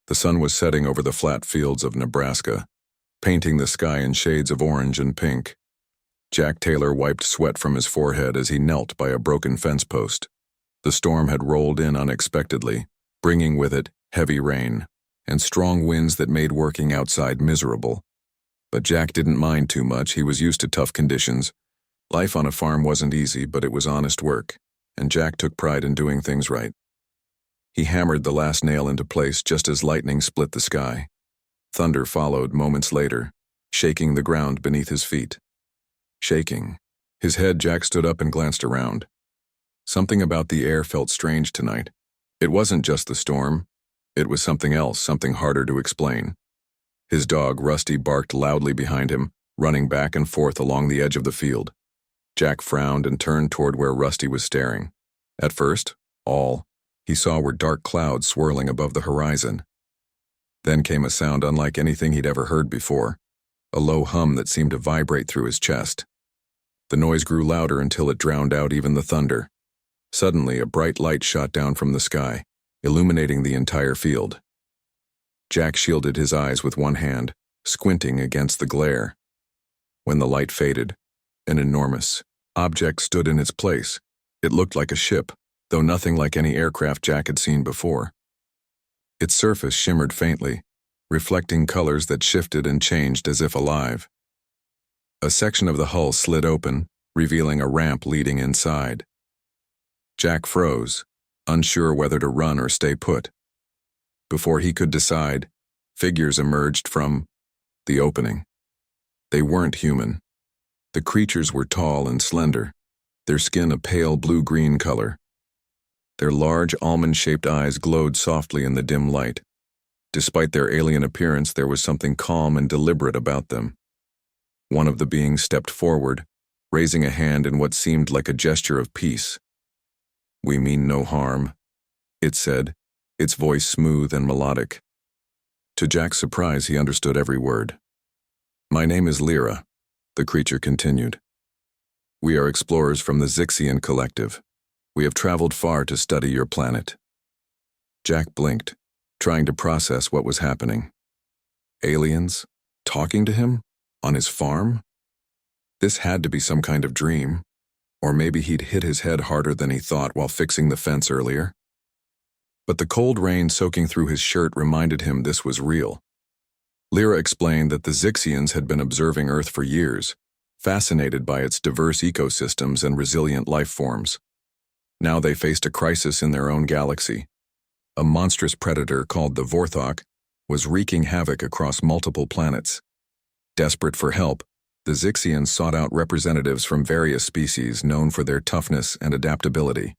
The sun was setting over the flat fields of Nebraska, painting the sky in shades of orange and pink. Jack Taylor wiped sweat from his forehead as he knelt by a broken fence post. The storm had rolled in unexpectedly, bringing with it heavy rain and strong winds that made working outside miserable. But Jack didn't mind too much. He was used to tough conditions. Life on a farm wasn't easy, but it was honest work, and Jack took pride in doing things right. He hammered the last nail into place just as lightning split the sky. Thunder followed moments later, shaking the ground beneath his feet. Shaking. His head, Jack stood up and glanced around. Something about the air felt strange tonight. It wasn't just the storm. It was something else, something harder to explain. His dog, Rusty, barked loudly behind him, running back and forth along the edge of the field. Jack frowned and turned toward where Rusty was staring. At first, all he saw were dark clouds swirling above the horizon. Then came a sound unlike anything he'd ever heard before, a low hum that seemed to vibrate through his chest. The noise grew louder until it drowned out even the thunder. Suddenly, a bright light shot down from the sky, illuminating the entire field. Jack shielded his eyes with one hand, squinting against the glare. When the light faded, an enormous object stood in its place. It looked like a ship, though nothing like any aircraft Jack had seen before. Its surface shimmered faintly, reflecting colors that shifted and changed as if alive. A section of the hull slid open, revealing a ramp leading inside. Jack froze, unsure whether to run or stay put. Before he could decide, figures emerged from the opening. They weren't human. The creatures were tall and slender, their skin a pale blue-green color. Their large almond-shaped eyes glowed softly in the dim light. Despite their alien appearance, there was something calm and deliberate about them. One of the beings stepped forward, raising a hand in what seemed like a gesture of peace. "We mean no harm," it said, its voice smooth and melodic. To Jack's surprise, he understood every word. "My name is Lyra," the creature continued. "We are explorers from the Zixian Collective. We have traveled far to study your planet." Jack blinked, trying to process what was happening. Aliens? Talking to him? On his farm? This had to be some kind of dream. Or maybe he'd hit his head harder than he thought while fixing the fence earlier. But the cold rain soaking through his shirt reminded him this was real. Lyra explained that the Zixians had been observing Earth for years, fascinated by its diverse ecosystems and resilient life forms. Now they faced a crisis in their own galaxy. A monstrous predator called the Vorthok was wreaking havoc across multiple planets. Desperate for help, the Zixians sought out representatives from various species known for their toughness and adaptability.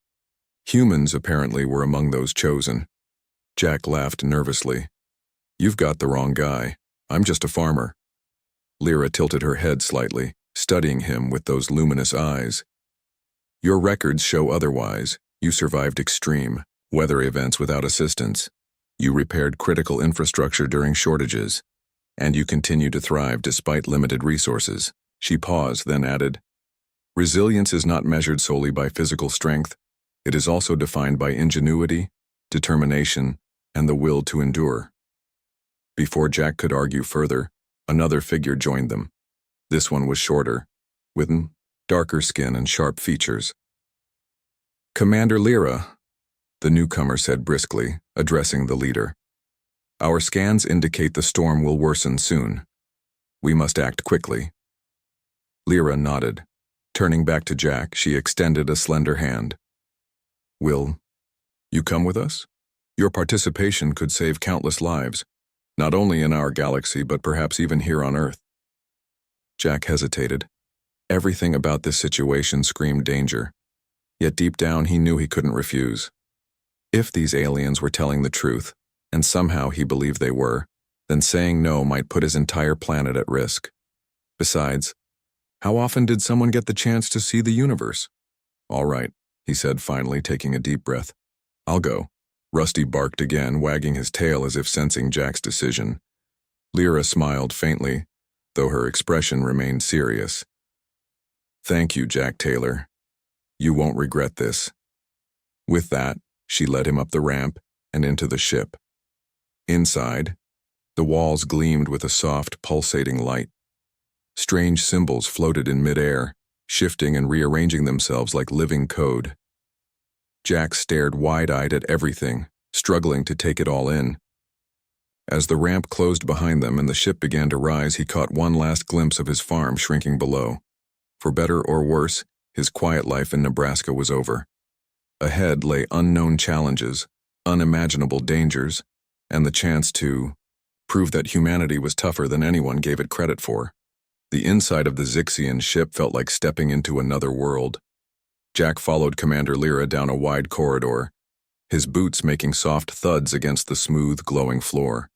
Humans, apparently, were among those chosen. Jack laughed nervously. "You've got the wrong guy. I'm just a farmer." Lyra tilted her head slightly, studying him with those luminous eyes. "Your records show otherwise. You survived extreme weather events without assistance. You repaired critical infrastructure during shortages. And you continue to thrive despite limited resources." She paused, then added, "Resilience is not measured solely by physical strength. It is also defined by ingenuity, determination, and the will to endure." Before Jack could argue further, another figure joined them. This one was shorter, with darker skin and sharp features. "Commander Lyra," the newcomer said briskly, addressing the leader. "Our scans indicate the storm will worsen soon. We must act quickly." Lyra nodded. Turning back to Jack, she extended a slender hand. "Will you come with us? Your participation could save countless lives, not only in our galaxy but perhaps even here on Earth." Jack hesitated. Everything about this situation screamed danger, yet deep down he knew he couldn't refuse. If these aliens were telling the truth, and somehow he believed they were, then saying no might put his entire planet at risk. Besides, how often did someone get the chance to see the universe? "All right," he said finally, taking a deep breath. "I'll go." Rusty barked again, wagging his tail as if sensing Jack's decision. Lyra smiled faintly, though her expression remained serious. "Thank you, Jack Taylor. You won't regret this." With that, she led him up the ramp and into the ship. Inside, the walls gleamed with a soft, pulsating light. Strange symbols floated in midair, shifting and rearranging themselves like living code. Jack stared wide-eyed at everything, struggling to take it all in. As the ramp closed behind them and the ship began to rise, he caught one last glimpse of his farm shrinking below. For better or worse, his quiet life in Nebraska was over. Ahead lay unknown challenges, unimaginable dangers, and the chance to prove that humanity was tougher than anyone gave it credit for. The inside of the Zixian ship felt like stepping into another world. Jack followed Commander Lyra down a wide corridor, his boots making soft thuds against the smooth, glowing floor.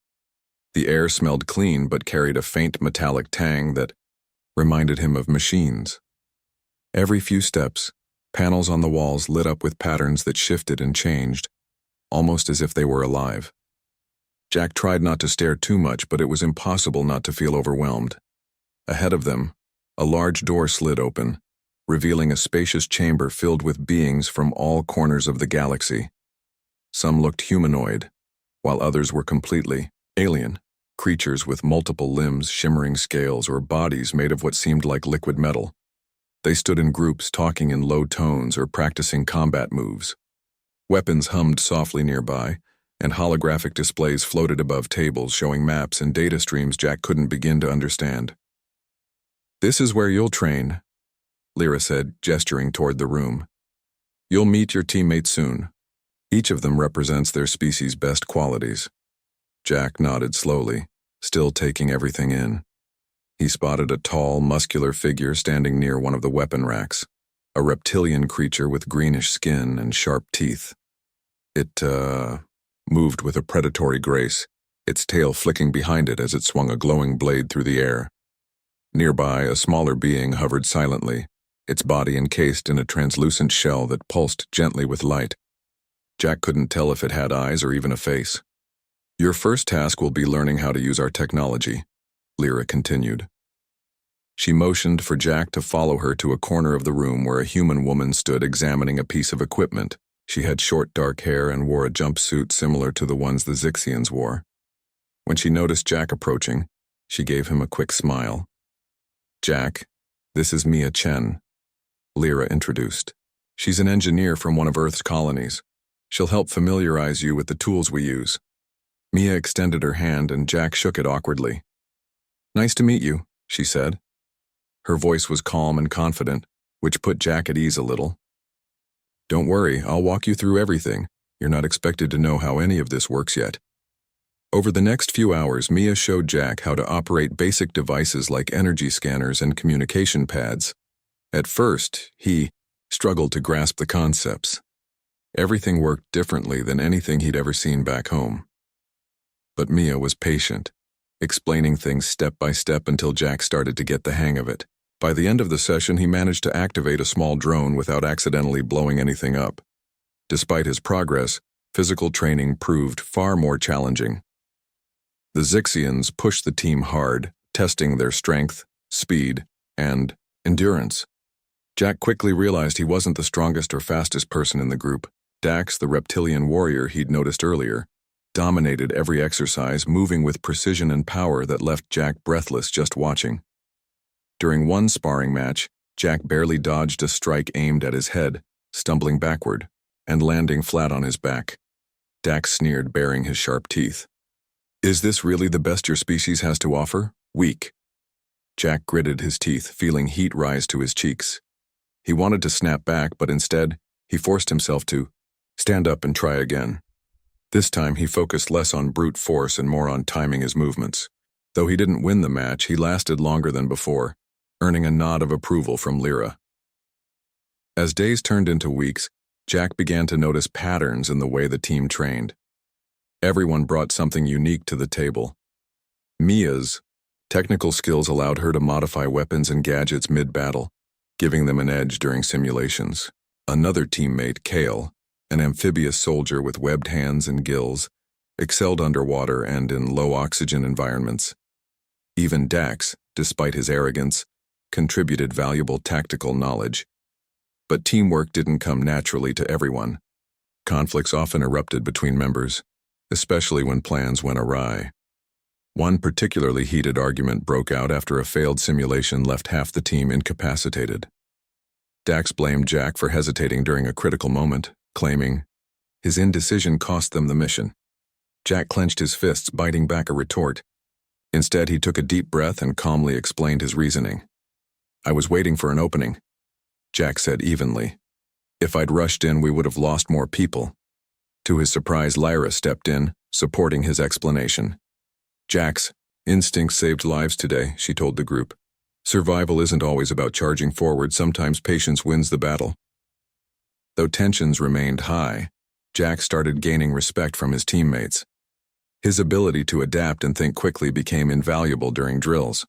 The air smelled clean but carried a faint metallic tang that reminded him of machines. Every few steps, panels on the walls lit up with patterns that shifted and changed, almost as if they were alive. Jack tried not to stare too much, but it was impossible not to feel overwhelmed. Ahead of them, a large door slid open, revealing a spacious chamber filled with beings from all corners of the galaxy. Some looked humanoid, while others were completely alien, creatures with multiple limbs, shimmering scales, or bodies made of what seemed like liquid metal. They stood in groups, talking in low tones or practicing combat moves. Weapons hummed softly nearby, and holographic displays floated above tables showing maps and data streams Jack couldn't begin to understand. "This is where you'll train," Lyra said, gesturing toward the room. "You'll meet your teammates soon. Each of them represents their species' best qualities." Jack nodded slowly, still taking everything in. He spotted a tall, muscular figure standing near one of the weapon racks, a reptilian creature with greenish skin and sharp teeth. It, moved with a predatory grace, its tail flicking behind it as it swung a glowing blade through the air. Nearby, a smaller being hovered silently, its body encased in a translucent shell that pulsed gently with light. Jack couldn't tell if it had eyes or even a face. "Your first task will be learning how to use our technology," Lyra continued. She motioned for Jack to follow her to a corner of the room where a human woman stood examining a piece of equipment. She had short dark hair and wore a jumpsuit similar to the ones the Zixians wore. When she noticed Jack approaching, she gave him a quick smile. "Jack, this is Mia Chen," Lyra introduced. "She's an engineer from one of Earth's colonies. She'll help familiarize you with the tools we use." Mia extended her hand and Jack shook it awkwardly. "Nice to meet you," she said. Her voice was calm and confident, which put Jack at ease a little. "Don't worry, I'll walk you through everything. You're not expected to know how any of this works yet." Over the next few hours, Mia showed Jack how to operate basic devices like energy scanners and communication pads. At first, he struggled to grasp the concepts. Everything worked differently than anything he'd ever seen back home. But Mia was patient, explaining things step by step until Jack started to get the hang of it. By the end of the session, he managed to activate a small drone without accidentally blowing anything up. Despite his progress, physical training proved far more challenging. The Zixians pushed the team hard, testing their strength, speed, and endurance. Jack quickly realized he wasn't the strongest or fastest person in the group. Dax, the reptilian warrior he'd noticed earlier, dominated every exercise, moving with precision and power that left Jack breathless just watching. During one sparring match, Jack barely dodged a strike aimed at his head, stumbling backward, and landing flat on his back. Dax sneered, baring his sharp teeth. "Is this really the best your species has to offer? Weak." Jack gritted his teeth, feeling heat rise to his cheeks. He wanted to snap back, but instead, he forced himself to stand up and try again. This time, he focused less on brute force and more on timing his movements. Though he didn't win the match, he lasted longer than before, earning a nod of approval from Lyra. As days turned into weeks, Jack began to notice patterns in the way the team trained. Everyone brought something unique to the table. Mia's technical skills allowed her to modify weapons and gadgets mid-battle, giving them an edge during simulations. Another teammate, Kale, an amphibious soldier with webbed hands and gills, excelled underwater and in low-oxygen environments. Even Dax, despite his arrogance, contributed valuable tactical knowledge. But teamwork didn't come naturally to everyone. Conflicts often erupted between members. especially when plans went awry. One particularly heated argument broke out after a failed simulation left half the team incapacitated. Dax blamed Jack for hesitating during a critical moment, claiming his indecision cost them the mission. Jack clenched his fists, biting back a retort. Instead, he took a deep breath and calmly explained his reasoning. "I was waiting for an opening," Jack said evenly. "If I'd rushed in, we would have lost more people." To his surprise, Lyra stepped in, supporting his explanation. "Jack's instincts saved lives today," she told the group. "Survival isn't always about charging forward. Sometimes patience wins the battle." Though tensions remained high, Jack started gaining respect from his teammates. His ability to adapt and think quickly became invaluable during drills.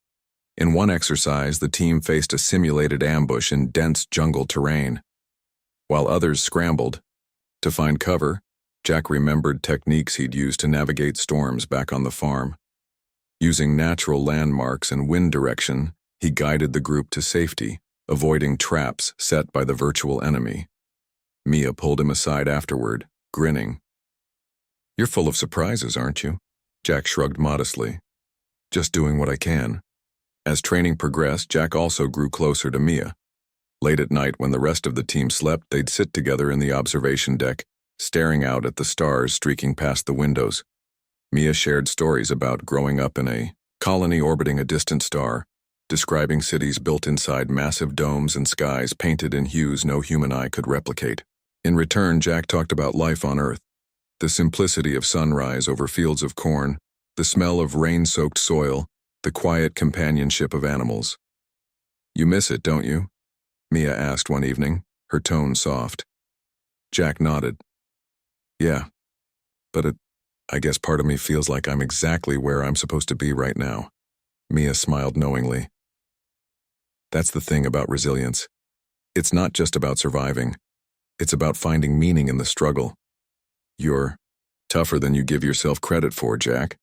In one exercise, the team faced a simulated ambush in dense jungle terrain. While others scrambled to find cover, Jack remembered techniques he'd used to navigate storms back on the farm. Using natural landmarks and wind direction, he guided the group to safety, avoiding traps set by the virtual enemy. Mia pulled him aside afterward, grinning. "You're full of surprises, aren't you?" Jack shrugged modestly. "Just doing what I can." As training progressed, Jack also grew closer to Mia. Late at night, when the rest of the team slept, they'd sit together in the observation deck, staring out at the stars streaking past the windows. Mia shared stories about growing up in a colony orbiting a distant star, describing cities built inside massive domes and skies painted in hues no human eye could replicate. In return, Jack talked about life on Earth, the simplicity of sunrise over fields of corn, the smell of rain-soaked soil, the quiet companionship of animals. "You miss it, don't you?" Mia asked one evening, her tone soft. Jack nodded. "Yeah, but I guess part of me feels like I'm exactly where I'm supposed to be right now." Mia smiled knowingly. "That's the thing about resilience. It's not just about surviving. It's about finding meaning in the struggle. You're tougher than you give yourself credit for, Jack."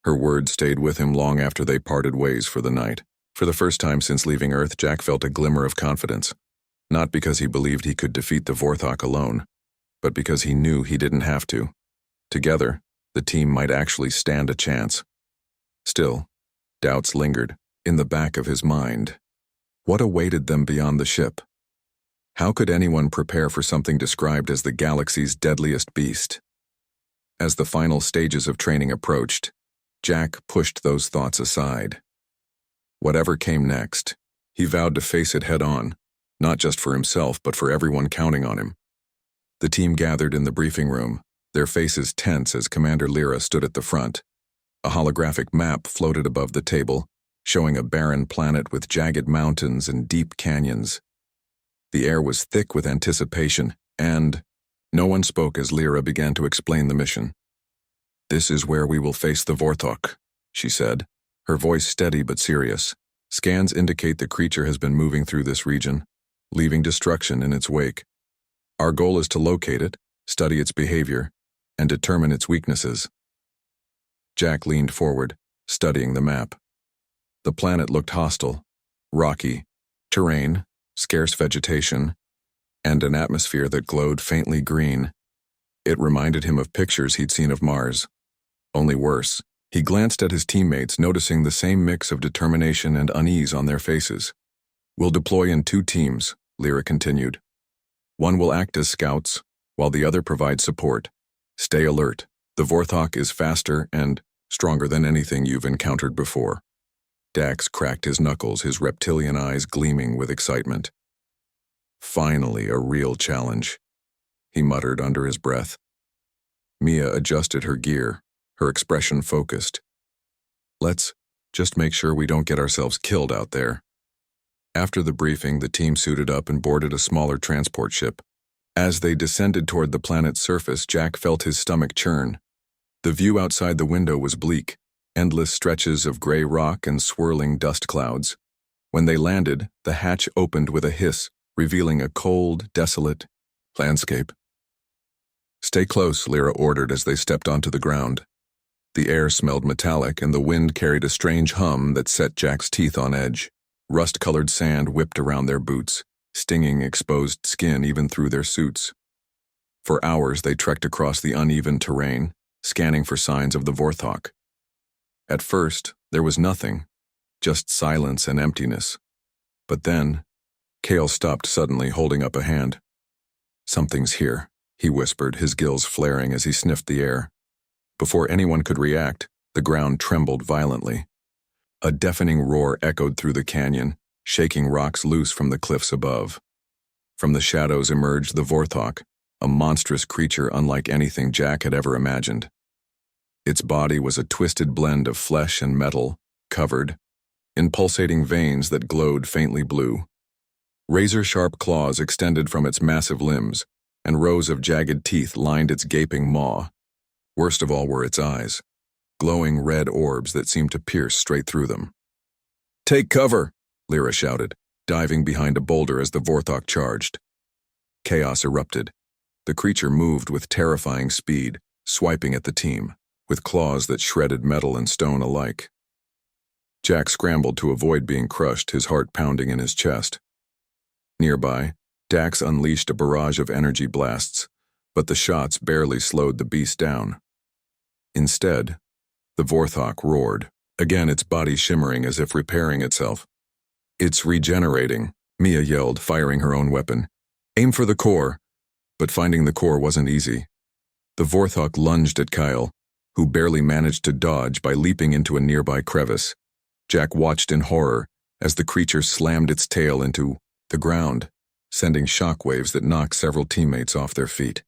Her words stayed with him long after they parted ways for the night. For the first time since leaving Earth, Jack felt a glimmer of confidence. Not because he believed he could defeat the Vorthok alone, but because he knew he didn't have to. Together, the team might actually stand a chance. Still, doubts lingered in the back of his mind. What awaited them beyond the ship? How could anyone prepare for something described as the galaxy's deadliest beast? As the final stages of training approached, Jack pushed those thoughts aside. Whatever came next, he vowed to face it head-on, not just for himself but for everyone counting on him. The team gathered in the briefing room, their faces tense as Commander Lyra stood at the front. A holographic map floated above the table, showing a barren planet with jagged mountains and deep canyons. The air was thick with anticipation, and no one spoke as Lyra began to explain the mission. "This is where we will face the Vorthok," she said, her voice steady but serious. "Scans indicate the creature has been moving through this region, leaving destruction in its wake. Our goal is to locate it, study its behavior, and determine its weaknesses." Jack leaned forward, studying the map. The planet looked hostile, rocky, terrain, scarce vegetation, and an atmosphere that glowed faintly green. It reminded him of pictures he'd seen of Mars, only worse. He glanced at his teammates, noticing the same mix of determination and unease on their faces. "We'll deploy in 2 teams, Lyra continued. "One will act as scouts, while the other provides support. Stay alert. The Vorthok is faster and stronger than anything you've encountered before." Dax cracked his knuckles, his reptilian eyes gleaming with excitement. "Finally, a real challenge," he muttered under his breath. Mia adjusted her gear, her expression focused. "Let's just make sure we don't get ourselves killed out there." After the briefing, the team suited up and boarded a smaller transport ship. As they descended toward the planet's surface, Jack felt his stomach churn. The view outside the window was bleak, endless stretches of gray rock and swirling dust clouds. When they landed, the hatch opened with a hiss, revealing a cold, desolate landscape. "Stay close," Lyra ordered as they stepped onto the ground. The air smelled metallic, and the wind carried a strange hum that set Jack's teeth on edge. Rust-colored sand whipped around their boots, stinging exposed skin even through their suits. For hours they trekked across the uneven terrain, scanning for signs of the Vorthok. At first, there was nothing, just silence and emptiness. But then, Kale stopped suddenly, holding up a hand. "Something's here," he whispered, his gills flaring as he sniffed the air. Before anyone could react, the ground trembled violently. A deafening roar echoed through the canyon, shaking rocks loose from the cliffs above. From the shadows emerged the Vorthok, a monstrous creature unlike anything Jack had ever imagined. Its body was a twisted blend of flesh and metal, covered in pulsating veins that glowed faintly blue. Razor-sharp claws extended from its massive limbs, and rows of jagged teeth lined its gaping maw. Worst of all were its eyes, glowing red orbs that seemed to pierce straight through them. "Take cover!" Lyra shouted, diving behind a boulder as the Vorthok charged. Chaos erupted. The creature moved with terrifying speed, swiping at the team, with claws that shredded metal and stone alike. Jack scrambled to avoid being crushed, his heart pounding in his chest. Nearby, Dax unleashed a barrage of energy blasts, but the shots barely slowed the beast down. Instead, the Vorthok roared, again its body shimmering as if repairing itself. "It's regenerating," Mia yelled, firing her own weapon. "Aim for the core." But finding the core wasn't easy. The Vorthok lunged at Kyle, who barely managed to dodge by leaping into a nearby crevice. Jack watched in horror as the creature slammed its tail into the ground, sending shockwaves that knocked several teammates off their feet.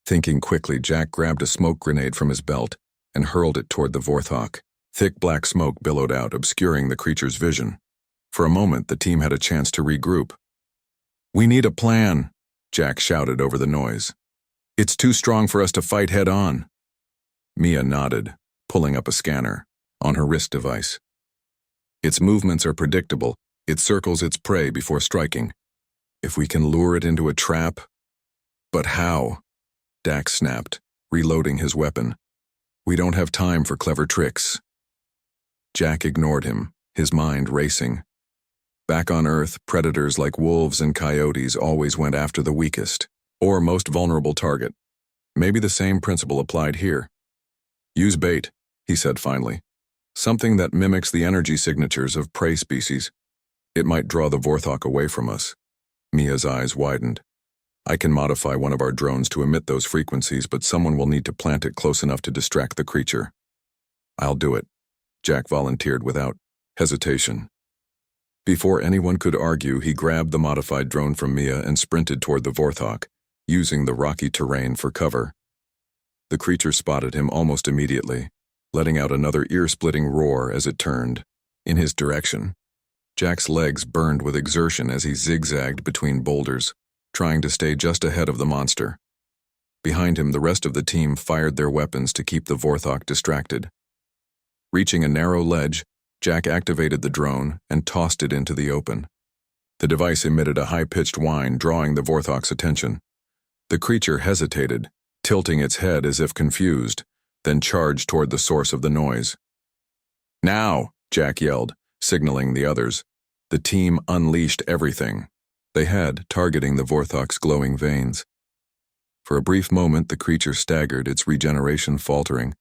Thinking quickly, Jack grabbed a smoke grenade from his belt and hurled it toward the Vorthok. Thick black smoke billowed out, obscuring the creature's vision. For a moment, the team had a chance to regroup. "We need a plan," Jack shouted over the noise. "It's too strong for us to fight head-on." Mia nodded, pulling up a scanner on her wrist device. "Its movements are predictable. It circles its prey before striking. If we can lure it into a trap..." "But how?" Dax snapped, reloading his weapon. "We don't have time for clever tricks." Jack ignored him, his mind racing. Back on Earth, predators like wolves and coyotes always went after the weakest, or most vulnerable target. Maybe the same principle applied here. "Use bait," he said finally. "Something that mimics the energy signatures of prey species. It might draw the Vorthok away from us." Mia's eyes widened. "I can modify one of our drones to emit those frequencies, but someone will need to plant it close enough to distract the creature." "I'll do it," Jack volunteered without hesitation. Before anyone could argue, he grabbed the modified drone from Mia and sprinted toward the Vorthok, using the rocky terrain for cover. The creature spotted him almost immediately, letting out another ear-splitting roar as it turned in his direction. Jack's legs burned with exertion as he zigzagged between boulders, trying to stay just ahead of the monster. Behind him, the rest of the team fired their weapons to keep the Vorthok distracted. Reaching a narrow ledge, Jack activated the drone and tossed it into the open. The device emitted a high-pitched whine, drawing the Vorthok's attention. The creature hesitated, tilting its head as if confused, then charged toward the source of the noise. "Now!" Jack yelled, signaling the others. The team unleashed everything they had, targeting the Vorthok's glowing veins. For a brief moment, the creature staggered, its regeneration faltering,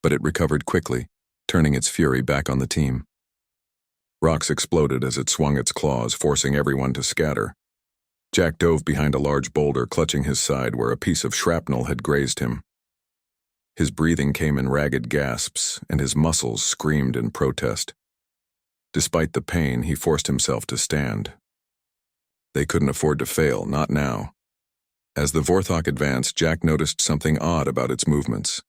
but it recovered quickly, turning its fury back on the team. Rocks exploded as it swung its claws, forcing everyone to scatter. Jack dove behind a large boulder, clutching his side where a piece of shrapnel had grazed him. His breathing came in ragged gasps, and his muscles screamed in protest. Despite the pain, he forced himself to stand. They couldn't afford to fail, not now. As the Vorthok advanced, Jack noticed something odd about its movements.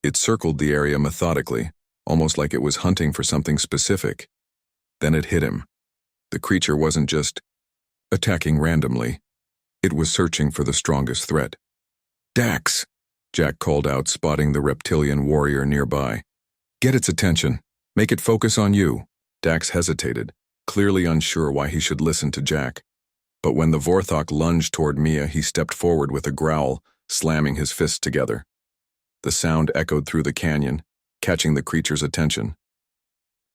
It circled the area methodically, almost like it was hunting for something specific. Then it hit him. The creature wasn't just attacking randomly. It was searching for the strongest threat. "Dax!" Jack called out, spotting the reptilian warrior nearby. "Get its attention. Make it focus on you." Dax hesitated, clearly unsure why he should listen to Jack. But when the Vorthok lunged toward Mia, he stepped forward with a growl, slamming his fists together. The sound echoed through the canyon, catching the creature's attention.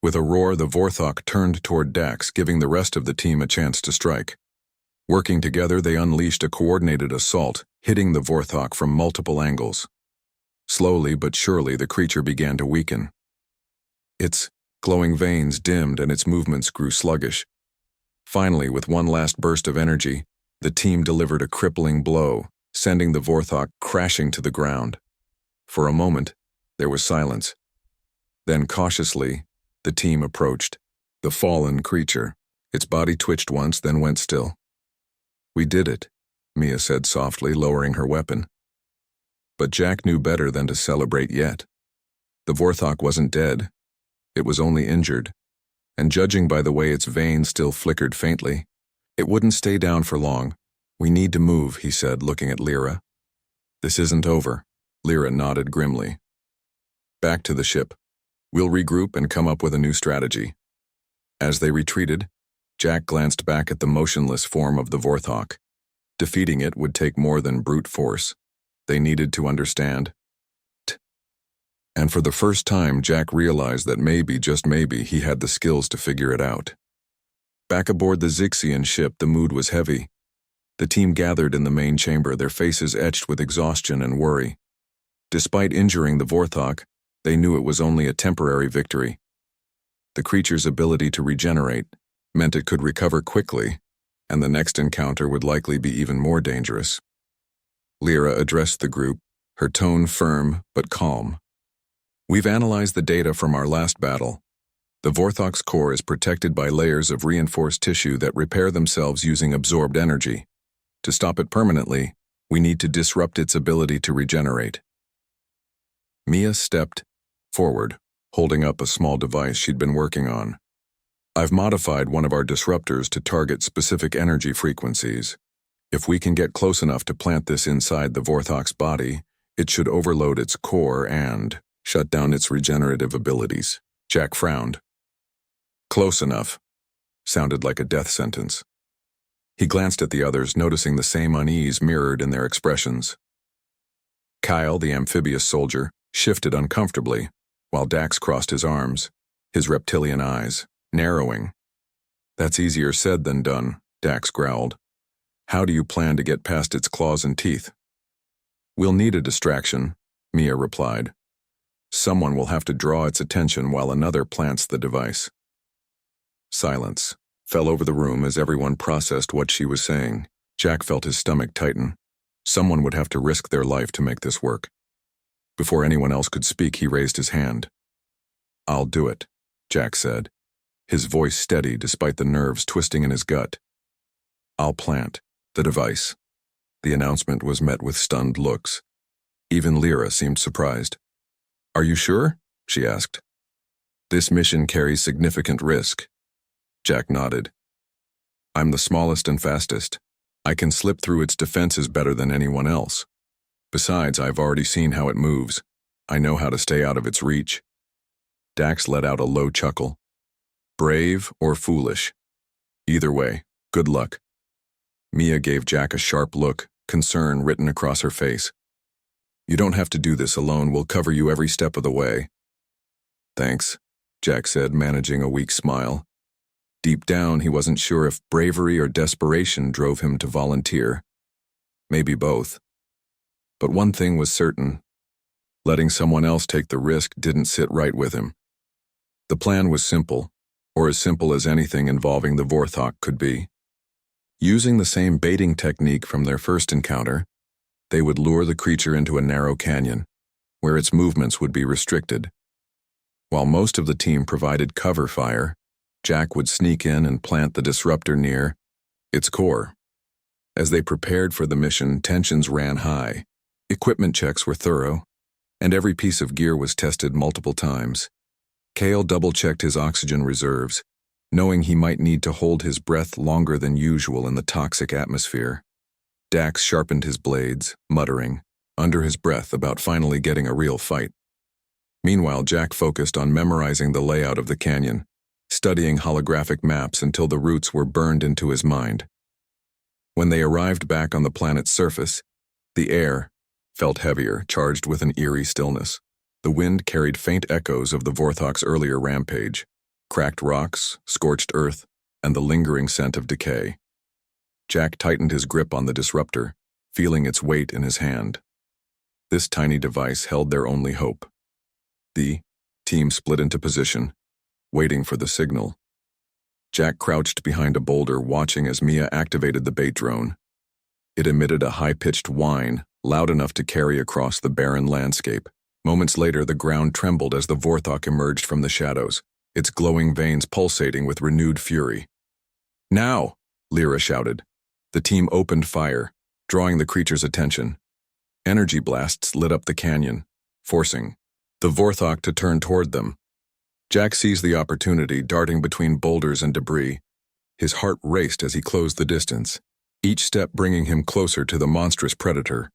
With a roar, the Vorthok turned toward Dax, giving the rest of the team a chance to strike. Working together, they unleashed a coordinated assault, hitting the Vorthok from multiple angles. Slowly but surely the creature began to weaken. Its glowing veins dimmed and its movements grew sluggish. Finally, with one last burst of energy, the team delivered a crippling blow, sending the Vorthok crashing to the ground. For a moment, there was silence. Then cautiously, the team approached the fallen creature. Its body twitched once, then went still. "We did it," Mia said softly, lowering her weapon. But Jack knew better than to celebrate yet. The Vorthok wasn't dead. It was only injured, and judging by the way its veins still flickered faintly, it wouldn't stay down for long. "We need to move," he said, looking at Lyra. "This isn't over." Lyra nodded grimly. "Back to the ship. We'll regroup and come up with a new strategy." As they retreated, Jack glanced back at the motionless form of the Vorthok. Defeating it would take more than brute force. They needed to understand. And for the first time, Jack realized that maybe, just maybe, he had the skills to figure it out. Back aboard the Zixian ship, the mood was heavy. The team gathered in the main chamber, their faces etched with exhaustion and worry. Despite injuring the Vorthok, they knew it was only a temporary victory. The creature's ability to regenerate meant it could recover quickly, and the next encounter would likely be even more dangerous. Lyra addressed the group, her tone firm but calm. "We've analyzed the data from our last battle. The Vorthok's core is protected by layers of reinforced tissue that repair themselves using absorbed energy. To stop it permanently, we need to disrupt its ability to regenerate." Mia stepped forward, holding up a small device she'd been working on. "I've modified one of our disruptors to target specific energy frequencies. If we can get close enough to plant this inside the Vorthok's body, it should overload its core and shut down its regenerative abilities." Jack frowned. "Close enough" sounded like a death sentence. He glanced at the others, noticing the same unease mirrored in their expressions. Kyle, the amphibious soldier, shifted uncomfortably, while Dax crossed his arms, his reptilian eyes narrowing. "That's easier said than done," Dax growled. "How do you plan to get past its claws and teeth?" "We'll need a distraction," Mia replied. "Someone will have to draw its attention while another plants the device." Silence fell over the room as everyone processed what she was saying. Jack felt his stomach tighten. Someone would have to risk their life to make this work. Before anyone else could speak, he raised his hand. "I'll do it," Jack said, his voice steady despite the nerves twisting in his gut. "I'll plant the device." The announcement was met with stunned looks. Even Lyra seemed surprised. "Are you sure?" she asked. "This mission carries significant risk." Jack nodded. "I'm the smallest and fastest. I can slip through its defenses better than anyone else. Besides, I've already seen how it moves. I know how to stay out of its reach." Dax let out a low chuckle. "Brave or foolish? Either way, good luck." Mia gave Jack a sharp look, concern written across her face. "You don't have to do this alone. We'll cover you every step of the way." "Thanks," Jack said, managing a weak smile. Deep down, he wasn't sure if bravery or desperation drove him to volunteer. Maybe both. But one thing was certain. Letting someone else take the risk didn't sit right with him. The plan was simple, or as simple as anything involving the Vorthok could be. Using the same baiting technique from their first encounter, they would lure the creature into a narrow canyon, where its movements would be restricted. While most of the team provided cover fire, Jack would sneak in and plant the disruptor near its core. As they prepared for the mission, tensions ran high. Equipment checks were thorough, and every piece of gear was tested multiple times. Kale double-checked his oxygen reserves, knowing he might need to hold his breath longer than usual in the toxic atmosphere. Dax sharpened his blades, muttering, under his breath about finally getting a real fight. Meanwhile, Jack focused on memorizing the layout of the canyon, studying holographic maps until the routes were burned into his mind. When they arrived back on the planet's surface, the air felt heavier, charged with an eerie stillness. The wind carried faint echoes of the Vorthok's earlier rampage, cracked rocks, scorched earth, and the lingering scent of decay. Jack tightened his grip on the disruptor, feeling its weight in his hand. This tiny device held their only hope. The team split into position, waiting for the signal. Jack crouched behind a boulder, watching as Mia activated the bait drone. It emitted a high-pitched whine, loud enough to carry across the barren landscape. Moments later, the ground trembled as the Vorthok emerged from the shadows, its glowing veins pulsating with renewed fury. "Now!" Lyra shouted. The team opened fire, drawing the creature's attention. Energy blasts lit up the canyon, forcing the Vorthok to turn toward them. Jack seized the opportunity, darting between boulders and debris. His heart raced as he closed the distance, each step bringing him closer to the monstrous predator.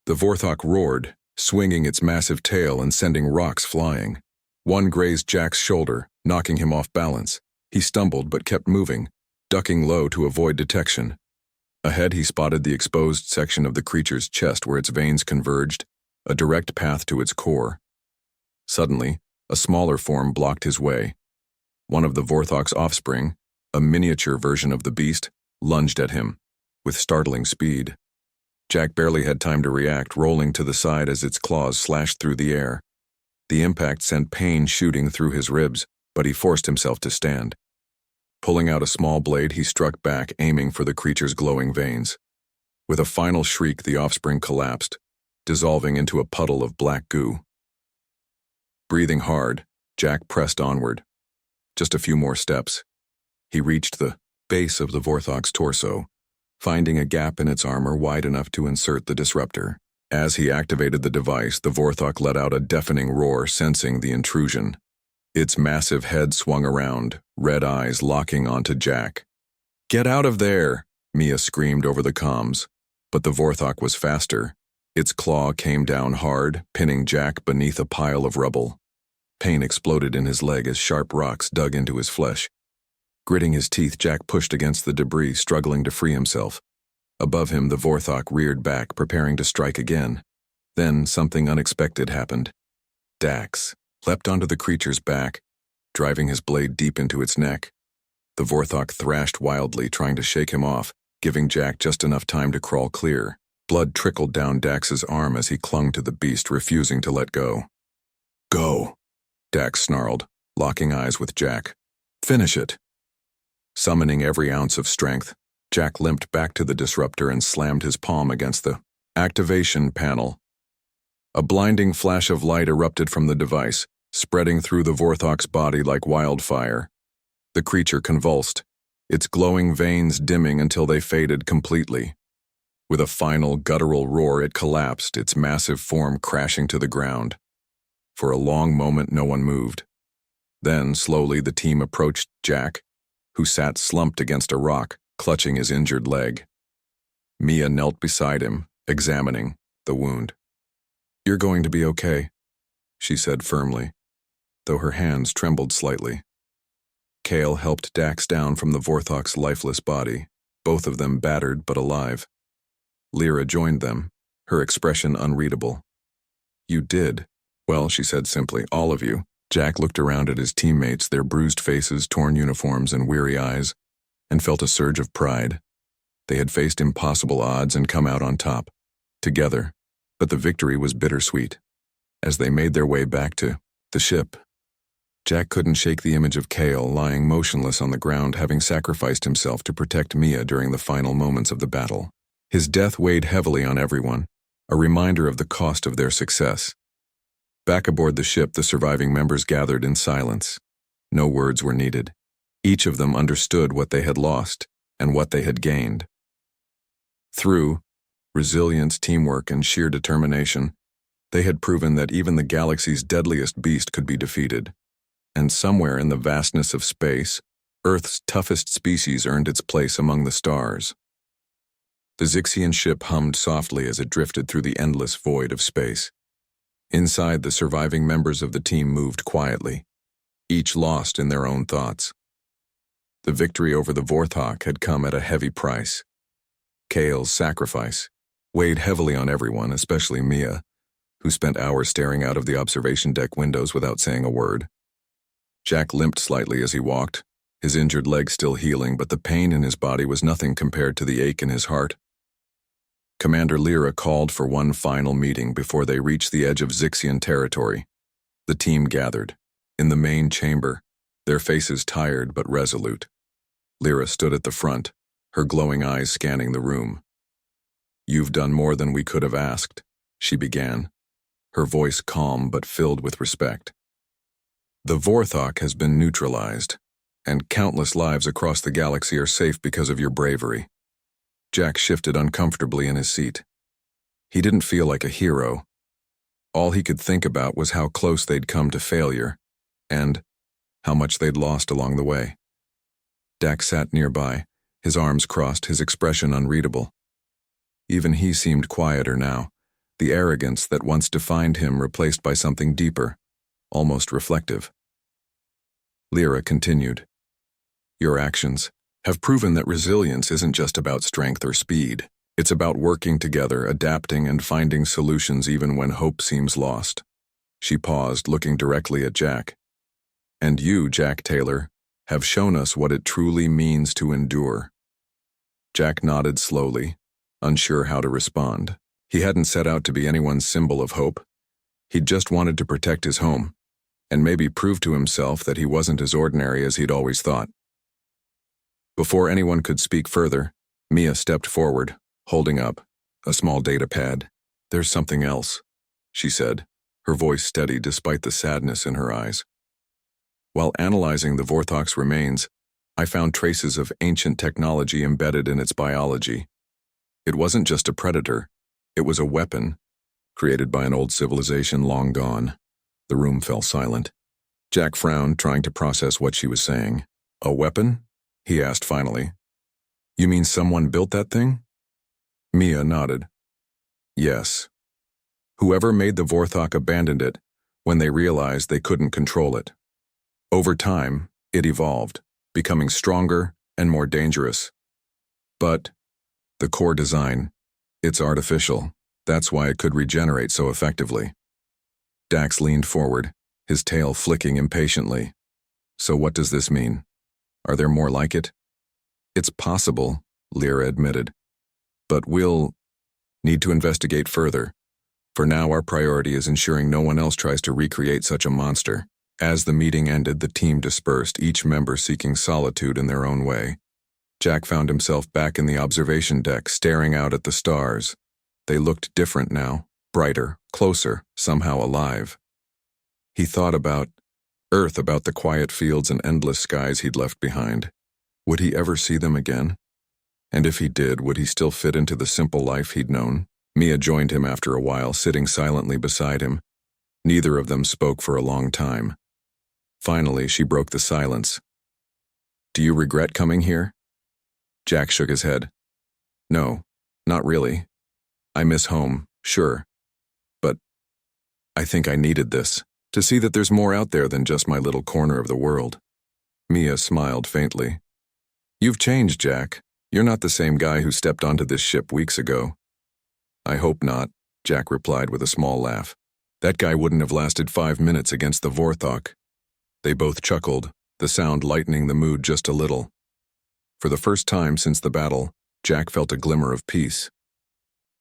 The Vorthok roared, swinging its massive tail and sending rocks flying. One grazed Jack's shoulder, knocking him off balance. He stumbled but kept moving, ducking low to avoid detection. Ahead, he spotted the exposed section of the creature's chest where its veins converged, a direct path to its core. Suddenly, a smaller form blocked his way. One of the Vorthok's offspring, a miniature version of the beast, lunged at him, with startling speed. Jack barely had time to react, rolling to the side as its claws slashed through the air. The impact sent pain shooting through his ribs, but he forced himself to stand. Pulling out a small blade, he struck back, aiming for the creature's glowing veins. With a final shriek, the offspring collapsed, dissolving into a puddle of black goo. Breathing hard, Jack pressed onward. Just a few more steps. He reached the base of the Vorthok's torso, finding a gap in its armor wide enough to insert the disruptor. As he activated the device, the Vorthok let out a deafening roar, sensing the intrusion. Its massive head swung around, red eyes locking onto Jack. "Get out of there!" Mia screamed over the comms, but the Vorthok was faster. Its claw came down hard, pinning Jack beneath a pile of rubble. Pain exploded in his leg as sharp rocks dug into his flesh. Gritting his teeth, Jack pushed against the debris, struggling to free himself. Above him, the Vorthok reared back, preparing to strike again. Then something unexpected happened. Dax leapt onto the creature's back, driving his blade deep into its neck. The Vorthok thrashed wildly, trying to shake him off, giving Jack just enough time to crawl clear. Blood trickled down Dax's arm as he clung to the beast, refusing to let go. "Go," Dax snarled, locking eyes with Jack. "Finish it." Summoning every ounce of strength, Jack limped back to the disruptor and slammed his palm against the activation panel. A blinding flash of light erupted from the device, spreading through the Vorthok's body like wildfire. The creature convulsed, its glowing veins dimming until they faded completely. With a final guttural roar, it collapsed, its massive form crashing to the ground. For a long moment, no one moved. Then, slowly, the team approached Jack, who sat slumped against a rock, clutching his injured leg. Mia knelt beside him, examining the wound. "You're going to be okay," she said firmly, though her hands trembled slightly. Kale helped Dax down from the Vorthok's lifeless body, both of them battered but alive. Lyra joined them, her expression unreadable. "You did." "Well," she said simply, "all of you." Jack looked around at his teammates, their bruised faces, torn uniforms, and weary eyes, and felt a surge of pride. They had faced impossible odds and come out on top, together, but the victory was bittersweet. As they made their way back to the ship, Jack couldn't shake the image of Kale lying motionless on the ground, having sacrificed himself to protect Mia during the final moments of the battle. His death weighed heavily on everyone, a reminder of the cost of their success. Back aboard the ship, the surviving members gathered in silence. No words were needed. Each of them understood what they had lost and what they had gained. Through resilience, teamwork, and sheer determination, they had proven that even the galaxy's deadliest beast could be defeated. And somewhere in the vastness of space, Earth's toughest species earned its place among the stars. The Zixian ship hummed softly as it drifted through the endless void of space. Inside, the surviving members of the team moved quietly, each lost in their own thoughts. The victory over the Vorthok had come at a heavy price. Kale's sacrifice weighed heavily on everyone, especially Mia, who spent hours staring out of the observation deck windows without saying a word. Jack limped slightly as he walked, his injured leg still healing, but the pain in his body was nothing compared to the ache in his heart. Commander Lyra called for one final meeting before they reached the edge of Zixian territory. The team gathered. In the main chamber, their faces tired but resolute. Lyra stood at the front, her glowing eyes scanning the room. "You've done more than we could have asked," she began, her voice calm but filled with respect. "The Vorthok has been neutralized, and countless lives across the galaxy are safe because of your bravery." Jack shifted uncomfortably in his seat. He didn't feel like a hero. All he could think about was how close they'd come to failure, and how much they'd lost along the way. Dax sat nearby, his arms crossed, his expression unreadable. Even he seemed quieter now, the arrogance that once defined him replaced by something deeper, almost reflective. Lyra continued, "Your actions have proven that resilience isn't just about strength or speed. It's about working together, adapting, and finding solutions even when hope seems lost." She paused, looking directly at Jack. "And you, Jack Taylor, have shown us what it truly means to endure." Jack nodded slowly, unsure how to respond. He hadn't set out to be anyone's symbol of hope. He'd just wanted to protect his home, and maybe prove to himself that he wasn't as ordinary as he'd always thought. Before anyone could speak further, Mia stepped forward, holding up a small data pad. "There's something else," she said, her voice steady despite the sadness in her eyes. "While analyzing the Vorthok's remains, I found traces of ancient technology embedded in its biology. It wasn't just a predator, it was a weapon, created by an old civilization long gone." The room fell silent. Jack frowned, trying to process what she was saying. "A weapon?" he asked finally. "You mean someone built that thing?" Mia nodded. "Yes. Whoever made the Vorthok abandoned it when they realized they couldn't control it. Over time, it evolved, becoming stronger and more dangerous. But the core design, it's artificial. That's why it could regenerate so effectively." Dax leaned forward, his tail flicking impatiently. "So what does this mean? Are there more like it?" "It's possible," Lyra admitted. "But we'll need to investigate further. For now, our priority is ensuring no one else tries to recreate such a monster." As the meeting ended, the team dispersed, each member seeking solitude in their own way. Jack found himself back in the observation deck, staring out at the stars. They looked different now, brighter, closer, somehow alive. He thought about Earth, about the quiet fields and endless skies he'd left behind. Would he ever see them again? And if he did, would he still fit into the simple life he'd known? Mia joined him after a while, sitting silently beside him. Neither of them spoke for a long time. Finally, she broke the silence. "Do you regret coming here?" Jack shook his head. "No, not really. I miss home, sure. But I think I needed this, to see that there's more out there than just my little corner of the world." Mia smiled faintly. "You've changed, Jack. You're not the same guy who stepped onto this ship weeks ago." "I hope not," Jack replied with a small laugh. "That guy wouldn't have lasted 5 minutes against the Vorthok." They both chuckled, the sound lightening the mood just a little. For the first time since the battle, Jack felt a glimmer of peace.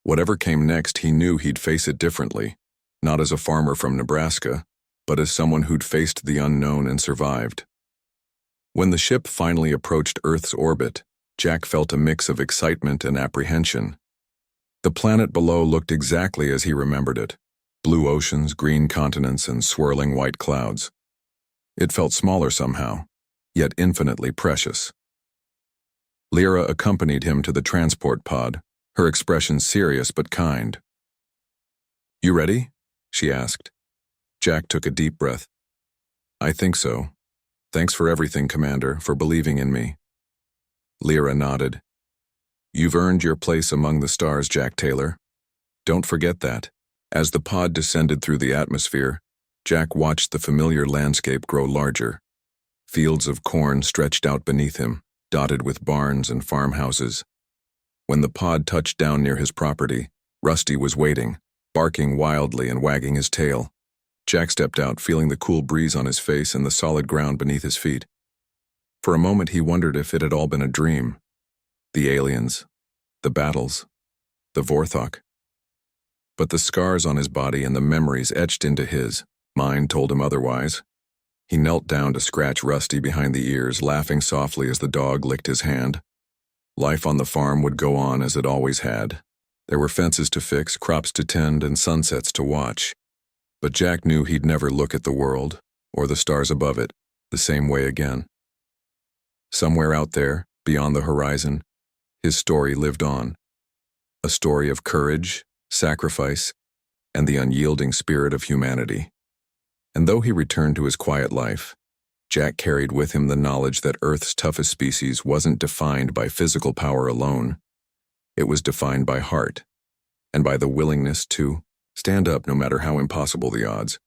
Whatever came next, he knew he'd face it differently, not as a farmer from Nebraska, but as someone who'd faced the unknown and survived. When the ship finally approached Earth's orbit, Jack felt a mix of excitement and apprehension. The planet below looked exactly as he remembered it: blue oceans, green continents, and swirling white clouds. It felt smaller somehow, yet infinitely precious. Lyra accompanied him to the transport pod, her expression serious but kind. "You ready?" she asked. Jack took a deep breath. "I think so. Thanks for everything, Commander, for believing in me." Lyra nodded. "You've earned your place among the stars, Jack Taylor. Don't forget that." As the pod descended through the atmosphere, Jack watched the familiar landscape grow larger. Fields of corn stretched out beneath him, dotted with barns and farmhouses. When the pod touched down near his property, Rusty was waiting, barking wildly and wagging his tail. Jack stepped out, feeling the cool breeze on his face and the solid ground beneath his feet. For a moment he wondered if it had all been a dream. The aliens, the battles, the Vorthok. But the scars on his body and the memories etched into his mind told him otherwise. He knelt down to scratch Rusty behind the ears, laughing softly as the dog licked his hand. Life on the farm would go on as it always had. There were fences to fix, crops to tend, and sunsets to watch. But Jack knew he'd never look at the world, or the stars above it, the same way again. Somewhere out there, beyond the horizon, his story lived on. A story of courage, sacrifice, and the unyielding spirit of humanity. And though he returned to his quiet life, Jack carried with him the knowledge that Earth's toughest species wasn't defined by physical power alone. It was defined by heart, and by the willingness to stand up no matter how impossible the odds.